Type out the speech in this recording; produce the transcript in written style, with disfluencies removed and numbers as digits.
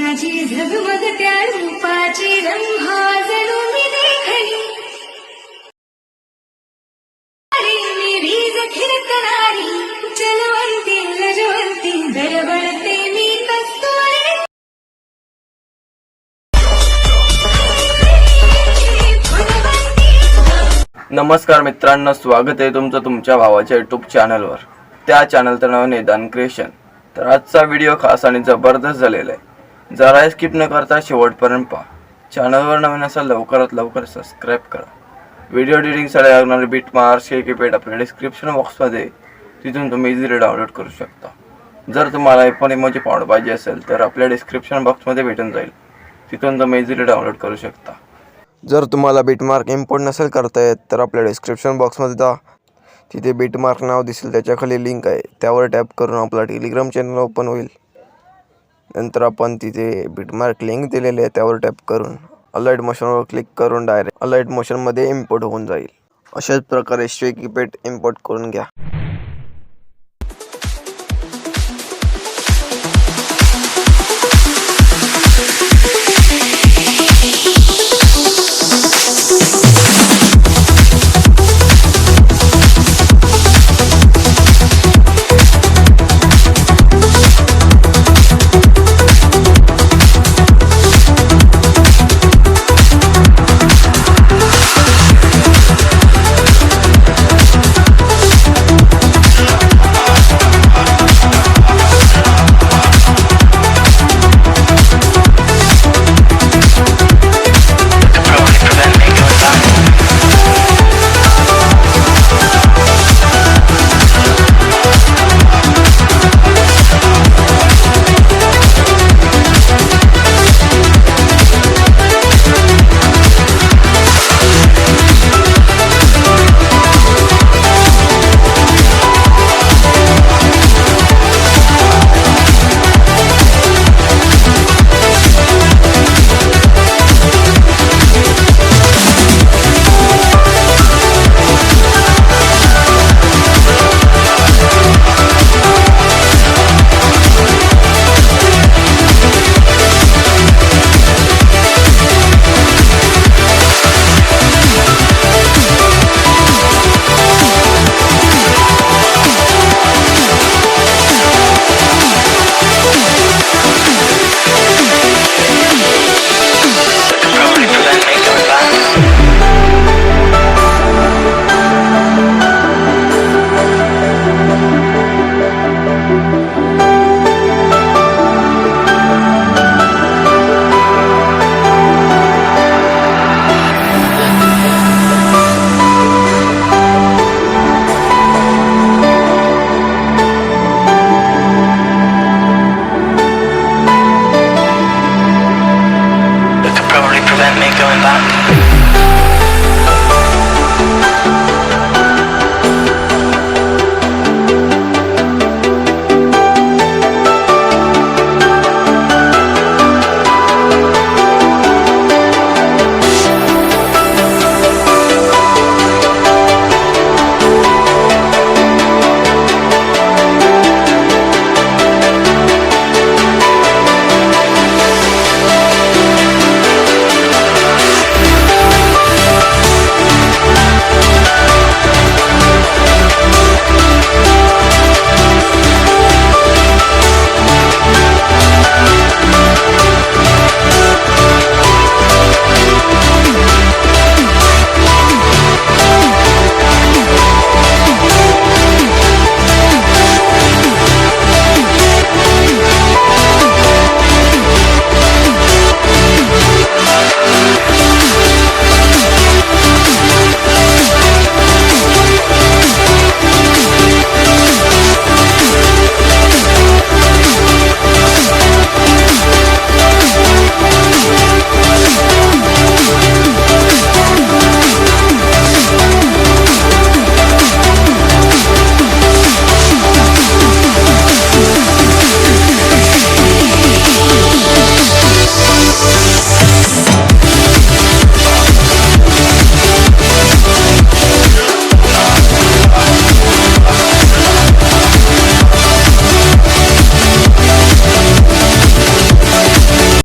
माझी झगमगत्या रूपाची रंभा जणू मी देखली मेरी जखीर कनारी चलवंती लजवंती दळबळते मी कस्तुरी. नमस्कार मित्रांनो, स्वागत आहे तुमचं तुमच्या भावाच्या यूट्यूब चॅनलवर. त्या चॅनलचं नाव निदान क्रिएशन. तर आजचा व्हिडिओ खास आणि जबरदस्त झालेला आहे. जरा स्किप न करता शेवटपर्यंत पहा. चॅनलवर नवीन असाल लवकरात लवकर सबस्क्राईब करा. व्हिडिओ एडिटिंगसाठी लागणारे बीट मार्क्स हे कीपॅड आपल्या डिस्क्रिप्शन बॉक्समध्ये, तिथून तुम्ही इझिली डाउनलोड करू शकता. जर तुम्हाला पण इमोजी पावडर पाहिजे असेल तर आपल्या डिस्क्रिप्शन बॉक्समध्ये भेटून जाईल, तिथून तुम्ही इझिली डाउनलोड करू शकता. जर तुम्हाला बीटमार्क इम्पोर्ट नसेल करता येत तर आपल्या डिस्क्रिप्शन बॉक्समध्ये जा, तिथे बीटमार्क नाव दिसेल, त्याच्याखाली लिंक आहे, त्यावर टॅप करून आपला टेलिग्राम चॅनल ओपन होईल. नंतर आपण तिथे बीटमार्क लिंक दिलेले आहे, त्यावर टॅप करून अलाइट मोशनवर क्लिक करून डायरेक्ट अलाइट मोशनमध्ये इम्पोर्ट होऊन जाईल. अशाच प्रकारे कीपॅड इम्पोर्ट करून घ्या.